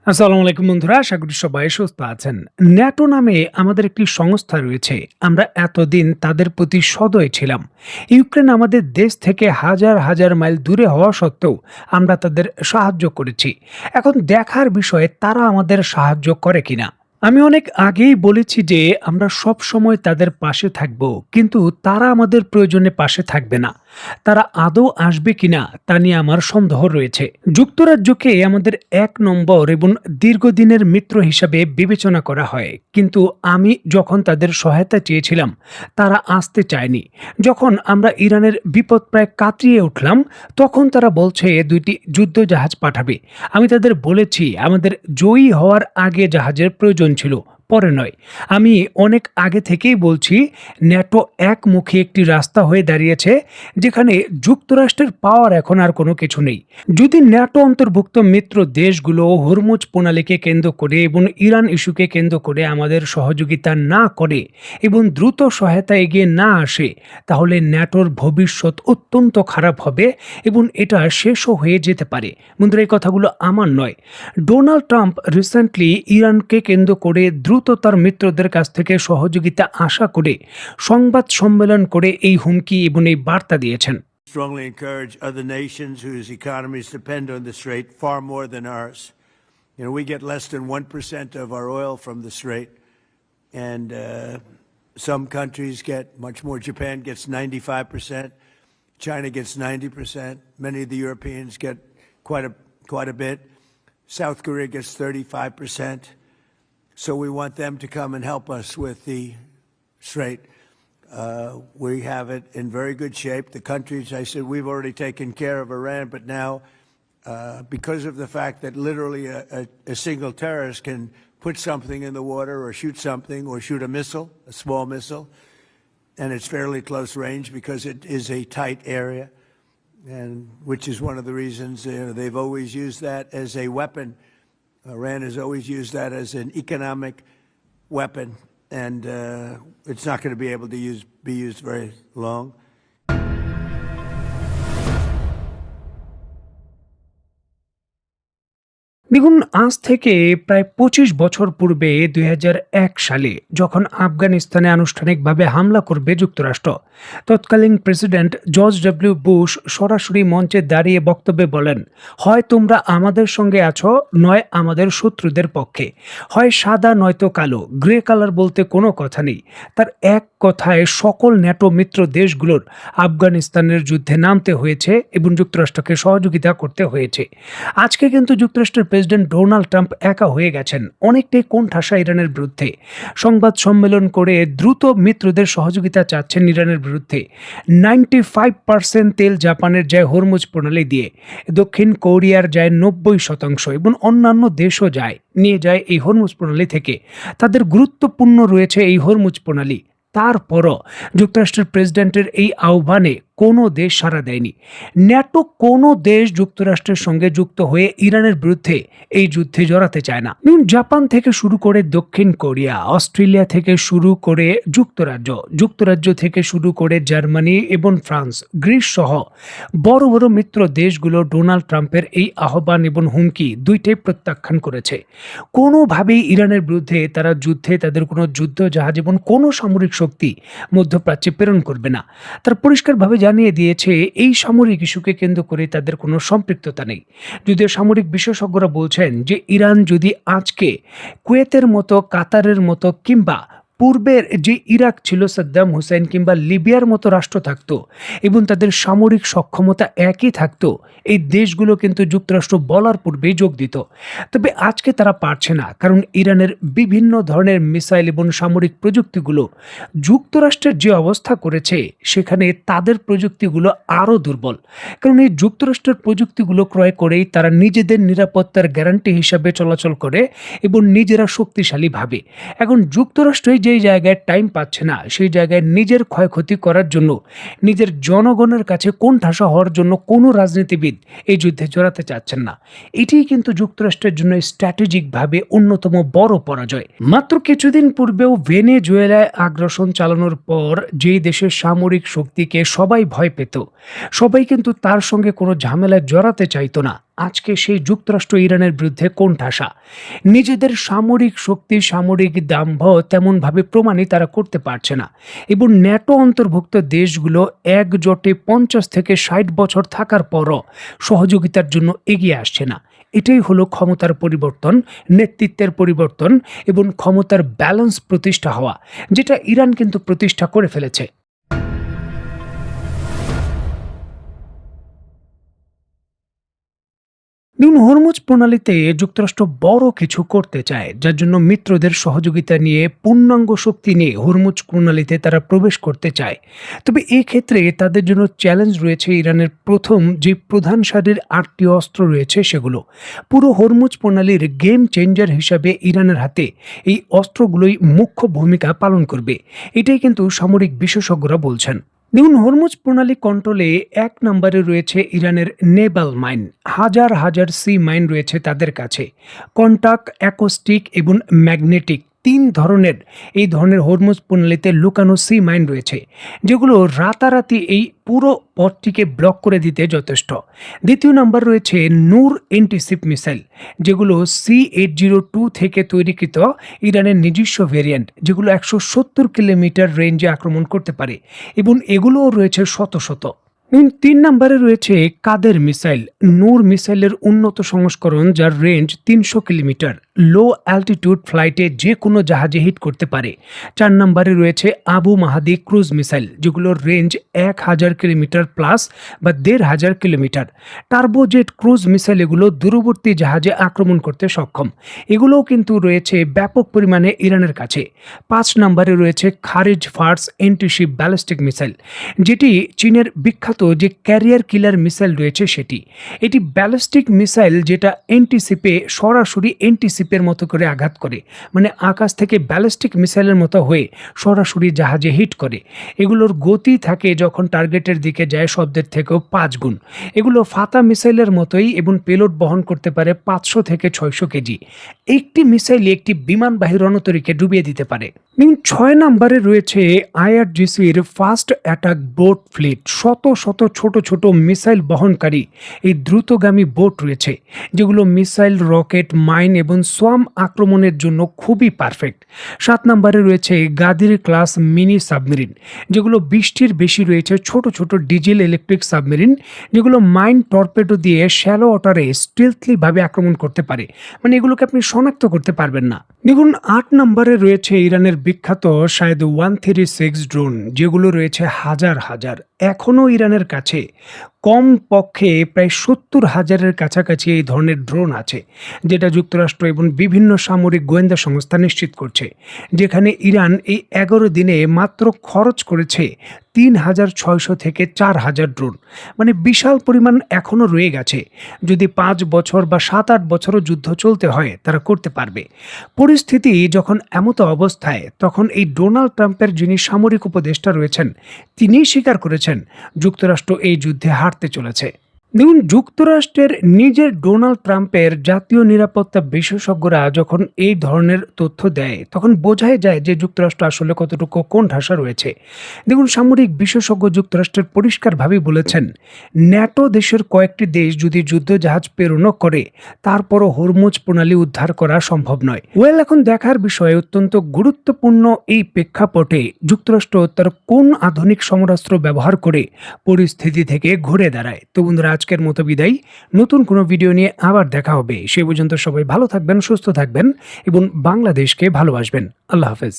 আসসালামু আলাইকুম বন্ধুরা, আশা করি সবাই সুস্থ আছেন। ন্যাটো নামে আমাদের একটি সংস্থা রয়েছে। আমরা এতদিন তাদের প্রতি সদয় ছিলাম। ইউক্রেন আমাদের দেশ থেকে হাজার হাজার মাইল দূরে হওয়া সত্ত্বেও আমরা তাদের সাহায্য করেছি। এখন দেখার বিষয়ে তারা আমাদের সাহায্য করে কিনা। আমি অনেক আগেই বলেছি যে আমরা সব সময় তাদের পাশে থাকব, কিন্তু তারা আমাদের প্রয়োজনে পাশে থাকবে না। তারা আদৌ আসবে কিনা তা নিয়ে আমার সন্দেহ রয়েছে। যুক্তরাজ্যকে আমাদের ১ নম্বর এবং দীর্ঘদিনের মিত্র হিসাবে বিবেচনা করা হয়, কিন্তু আমি যখন তাদের সহায়তা চেয়েছিলাম তারা আসতে চায়নি। যখন আমরা ইরানের বিপদ প্রায় কাটিয়ে উঠলাম, তখন তারা বলছে ২টি যুদ্ধ জাহাজ পাঠাবে। আমি তাদের বলেছি আমাদের জয়ী হওয়ার আগে জাহাজের প্রয়োজন ছিল, পরে নয়। আমি অনেক আগে থেকেই বলছি ন্যাটো একমুখী একটি রাস্তা হয়ে দাঁড়িয়েছে, যেখানে যুক্তরাষ্ট্রের পাওয়ার এখন আর কোনো কিছু নেই। যদি ন্যাটো অন্তর্ভুক্ত মিত্র দেশগুলো হরমুজ প্রণালীকে কেন্দ্র করে এবং ইরান ইস্যুকে কেন্দ্র করে আমাদের সহযোগিতা না করে এবং দ্রুত সহায়তা এগিয়ে না আসে, তাহলে ন্যাটোর ভবিষ্যৎ অত্যন্ত খারাপ হবে এবং এটা শেষও হয়ে যেতে পারে। বন্ধুরা, এই কথাগুলো আমার নয়। ডোনাল্ড ট্রাম্প রিসেন্টলি ইরানকে কেন্দ্র করে দ্রুত তার মিত্রদের কাছ থেকে সহযোগিতা আশা করে সংবাদ সম্মেলন করে এই হুমকি এবং এই বার্তা দিয়েছেন। Strongly encourage other nations whose economies depend on the Strait far more than ours. We get less than 1% of our oil from the Strait, and some countries get much more. Japan gets 95%, China gets 90%. Many of the Europeans get quite a bit. South Korea gets 35%. So we want them to come and help us with the Strait. We have it in very good shape. The countries, I said, we've already taken care of Iran, but now, because of the fact that literally a single terrorist can put something in the water or shoot something or shoot a missile, a small missile, and it's fairly close range because it is a tight area, and which is one of the reasons they've always used that as a weapon. Iran has always used that as an economic weapon, and it's not going to be able to be used very long. দেখুন, আজ থেকে প্রায় ২৫ বছর পূর্বে ২০০১ সালে যখন আফগানিস্তানে আনুষ্ঠানিকভাবে হামলা করবে যুক্তরাষ্ট্র, তৎকালীন প্রেসিডেন্ট জর্জ ডব্লিউ বুশ সরাসরি মঞ্চে দাঁড়িয়ে বক্তব্যে বলেন, হয় তোমরা আমাদের সঙ্গে আছো, নয় আমাদের শত্রুদের পক্ষে। হয় সাদা নয়তো কালো, গ্রে কালার বলতে কোনো কথা নেই। তার এক কথায় সকল ন্যাটো মিত্র দেশগুলোর আফগানিস্তানের যুদ্ধে নামতে হয়েছে এবং যুক্তরাষ্ট্রকে সহযোগিতা করতে হয়েছে। আজকে কিন্তু যুক্তরাষ্ট্রের প্রেসিডেন্ট ডোনাল্ড ট্রাম্প একা হয়ে গেছেন, অনেকটাই কোণঠাসা ইরানের বিরুদ্ধে। সংবাদ সম্মেলন করে দ্রুত মিত্রদের সহযোগিতা চাচ্ছেন ইরানের বিরুদ্ধে। 95% তেল জাপানের যায় হরমুজ প্রণালী দিয়ে, দক্ষিণ কোরিয়ার যায় 90% এবং অন্যান্য দেশও নিয়ে যায় এই হরমুজ প্রণালী থেকে। তাদের গুরুত্বপূর্ণ রয়েছে এই হরমুজ প্রণালী। তারপরও যুক্তরাষ্ট্রের প্রেসিডেন্টের এই আহ্বানে কোনো দেশ সাড়া দেয়নি। ন্যাটো কোনো দেশ যুক্তরাষ্ট্রের সঙ্গে যুক্ত হয়ে ইরানের বিরুদ্ধে এই যুদ্ধে জড়াতে চায় না। জাপান থেকে শুরু করে দক্ষিণ কোরিয়া, অস্ট্রেলিয়া থেকে শুরু করে যুক্তরাজ্য থেকে শুরু করে জার্মানি এবং ফ্রান্স, গ্রিস সহ বড় বড় মিত্র দেশগুলো ডোনাল্ড ট্রাম্পের এই আহ্বান এবং হুমকি দুইটাই প্রত্যাখ্যান করেছে। কোনোভাবেই ইরানের বিরুদ্ধে তারা যুদ্ধে তাদের কোনো যুদ্ধ জাহাজ এবং কোনো সামরিক শক্তি মধ্যপ্রাচ্যে প্রেরণ করবে না। তারা পরিষ্কারভাবে জানিয়ে দিয়েছে এই সামরিক ইস্যুকে কেন্দ্র করে তাদের কোনো সম্পৃক্ততা নেই। যদিও সামরিক বিশেষজ্ঞরা বলছেন যে ইরান যদি আজকে কুয়েতের মতো, কাতারের মতো কিংবা পূর্বের যে ইরাক ছিল সাদ্দাম হুসাইন কিংবা লিবিয়ার মতো রাষ্ট্র থাকতো এবং তাদের সামরিক সক্ষমতা একই থাকতো, এই দেশগুলো কিন্তু যুক্তরাষ্ট্র বলার পূর্বেই যোগ দিত। তবে আজকে তারা পারছে না, কারণ ইরানের বিভিন্ন ধরনের মিসাইল এবং সামরিক প্রযুক্তিগুলো যুক্তরাষ্ট্রের যে অবস্থা করেছে, সেখানে তাদের প্রযুক্তিগুলো আরও দুর্বল। কারণ এই যুক্তরাষ্ট্রের প্রযুক্তিগুলো ক্রয় করেই তারা নিজেদের নিরাপত্তার গ্যারান্টি হিসাবে চলাচল করে এবং নিজেরা শক্তিশালী ভাবে। এখন যুক্তরাষ্ট্রই যেই জায়গায় টাইম পাচ্ছে না, সেই জায়গায় নিজের ক্ষয়ক্ষতি করার জন্য, নিজের জনগণের কাছে কোণঠাসা হওয়ার জন্য কোনো রাজনীতিবিদ এই যুদ্ধে জড়াতে চাচ্ছেন না। এটিই কিন্তু যুক্তরাষ্ট্রের জন্য স্ট্র্যাটেজিকভাবে অন্যতম বড় পরাজয়। মাত্র কিছুদিন পূর্বেও ভেনেজুয়েলায় আগ্রাসন চালানোর পর যেই দেশের সামরিক শক্তিকে সবাই ভয় পেত, সবাই কিন্তু তার সঙ্গে কোনো ঝামেলায় জড়াতে চাইতো না, আজকে সেই যুক্তরাষ্ট্র ইরানের বিরুদ্ধে কোণঠাসা। নিজেদের সামরিক শক্তি, সামরিক দাম্ভ তেমনভাবে প্রমাণই তারা করতে পারছে না এবং ন্যাটো অন্তর্ভুক্ত দেশগুলো একজোটে 50 থেকে 60 বছর থাকার পরও সহযোগিতার জন্য এগিয়ে আসছে না। এটাই হলো ক্ষমতার পরিবর্তন, নেতৃত্বের পরিবর্তন এবং ক্ষমতার ব্যালেন্স প্রতিষ্ঠা হওয়া, যেটা ইরান কিন্তু প্রতিষ্ঠা করে ফেলেছে। দেখুন, হরমুজ প্রণালীতে যুক্তরাষ্ট্র বড় কিছু করতে চায়, যার জন্য মিত্রদের সহযোগিতা নিয়ে পূর্ণাঙ্গ শক্তি নিয়ে হরমুজ প্রণালীতে তারা প্রবেশ করতে চায়। তবে এই ক্ষেত্রে তাদের জন্য চ্যালেঞ্জ রয়েছে ইরানের প্রথম যে প্রধান সারির 8টি অস্ত্র রয়েছে সেগুলো। পুরো হরমুজ প্রণালীর গেম চেঞ্জার হিসাবে ইরানের হাতে এই অস্ত্রগুলোই মুখ্য ভূমিকা পালন করবে, এটাই কিন্তু সামরিক বিশেষজ্ঞরা বলছেন। দেখুন, হরমুজ প্রণালী কন্ট্রোলে 1 নম্বরে রয়েছে ইরানের নেভাল মাইন। হাজার হাজার সি মাইন রয়েছে তাদের কাছে। কন্টাক, অ্যাকোস্টিক এবং ম্যাগনেটিক 3 ধরনের এই ধরনের হরমুজ প্রণালীতে লুকানো সি মাইন রয়েছে, যেগুলো রাতারাতি এই পুরো পথটিকে ব্লক করে দিতে যথেষ্ট। দ্বিতীয় নাম্বার রয়েছে নূর এন্টিশিপ মিসাইল, যেগুলো C802 থেকে তৈরিকৃত ইরানের নিজস্ব ভেরিয়েন্ট, যেগুলো 170 কিলোমিটার রেঞ্জে আক্রমণ করতে পারে এবং এগুলোও রয়েছে শত শত। 3 নম্বরে রয়েছে কাদের মিসাইল, নূর মিসাইলের উন্নত সংস্করণ, যার রেঞ্জ 300 কিলোমিটার, লো অ্যালটিটিউড ফ্লাইটে যে কোনো জাহাজে হিট করতে পারে। 4 নম্বরে রয়েছে আবু মাহাদি ক্রুজ মিসাইল, যেগুলোর রেঞ্জ 1000 কিলোমিটার প্লাস বা 1500 কিলোমিটার। টার্বোজেট ক্রুজ মিসাইল এগুলো দূরবর্তী জাহাজে আক্রমণ করতে সক্ষম। এগুলোও কিন্তু রয়েছে ব্যাপক পরিমাণে ইরানের কাছে। 5 নম্বরে রয়েছে খারিজ ফার্স এন্টিশিপ ব্যালিস্টিক মিসাইল, যেটি চীনের বিখ্যাত যে ক্যারিয়ার কিলার মিসাইল রয়েছে সেটি। এটি ব্যালিস্টিক মিসাইল যেটা এন্টিশিপে সরাসরি এন্টিশিপের মতো করে আঘাত করে, মানে আকাশ থেকে ব্যালিস্টিক মিসাইলের মতো হয়ে সরাসরি জাহাজে হিট করে। এগুলোর গতি থাকে যখন টার্গেটের দিকে যায় শব্দের থেকেও 5 গুণ। এগুলো ফাতা মিসাইলের মতোই এবং পেলোড বহন করতে পারে 500 থেকে 600 কেজি। একটি মিসাইল একটি বিমানবাহী রণতরীকে ডুবিয়ে দিতে পারে। 6 নম্বরে রয়েছে IRGCর ফাস্ট অ্যাটাক বোট ফ্লিট। শত শত ছোট ছোট মিসাইল বহনকারী এই দ্রুতগামী বোট রয়েছে, যেগুলো মিসাইল, রকেট, মাইন এবং সোয়াম আক্রমণের জন্য খুবই পারফেক্ট। 7 নম্বরে রয়েছে গাদির ক্লাস মিনি সাবমেরিন, যেগুলো 20টির বেশি রয়েছে ছোট ছোট ডিজেল ইলেকট্রিক সাবমেরিন, যেগুলো মাইন টর্পেডো দিয়ে শ্যালো ওয়াটারে স্টিলথলি ভাবে আক্রমণ করতে পারে, মানে এগুলোকে আপনি শনাক্ত করতে পারবেন না। দেখুন, 8 নম্বরে রয়েছে ইরানের বিখ্যাত শাহেদ 136 ড্রোন, যেগুলো রয়েছে হাজার হাজার। এখনও ইরানের কাছে কম পক্ষে প্রায় 70,000-এর কাছাকাছি এই ধরনের ড্রোন আছে, যেটা যুক্তরাষ্ট্র এবং বিভিন্ন সামরিক গোয়েন্দা সংস্থা নিশ্চিত করছে। যেখানে ইরান এই 11 দিনে মাত্র খরচ করেছে 3600 থেকে 4000 ড্রোন, মানে বিশাল পরিমাণ এখনও রয়ে গেছে। যদি 5 বছর বা 7-8 বছরও যুদ্ধ চলতে হয় তারা করতে পারবে। পরিস্থিতি যখন এমতো অবস্থায়, তখন এই ডোনাল্ড ট্রাম্পের যিনি সামরিক উপদেষ্টা রয়েছেন, তিনিই স্বীকার করেছেন যুক্তরাষ্ট্র এই যুদ্ধে হারতে চলেছে। দেখুন, যুক্তরাষ্ট্রের নিজের ডোনাল্ড ট্রাম্পের জাতীয় নিরাপত্তা বিশেষজ্ঞরা যখন এই ধরনের তথ্য দেয়, তখন বোঝাই যায় যে যুক্তরাষ্ট্র আসলে কতটুকু কোণঠাসা রয়েছে। দেখুন, সামরিক বিশেষজ্ঞ যুক্তরাষ্ট্রের পরিষ্কারভাবেই বলেছেন, ন্যাটো দেশের কয়েকটি দেশ যদি যুদ্ধজাহাজ প্রেরণও করে, তারপরও হরমুজ প্রণালী উদ্ধার করা সম্ভব নয়। এখন দেখার বিষয়, অত্যন্ত গুরুত্বপূর্ণ এই প্রেক্ষাপটে যুক্তরাষ্ট্র তার কোন আধুনিক সমরাস্ত্র ব্যবহার করে পরিস্থিতি থেকে ঘুরে দাঁড়ায়। তো বন্ধুরা, আজকের মতো বিদায়। নতুন কোনো ভিডিও নিয়ে আবার দেখা হবে। সে পর্যন্ত সবাই ভালো থাকবেন, সুস্থ থাকবেন এবং বাংলাদেশকে ভালোবাসবেন। আল্লাহ হাফেজ।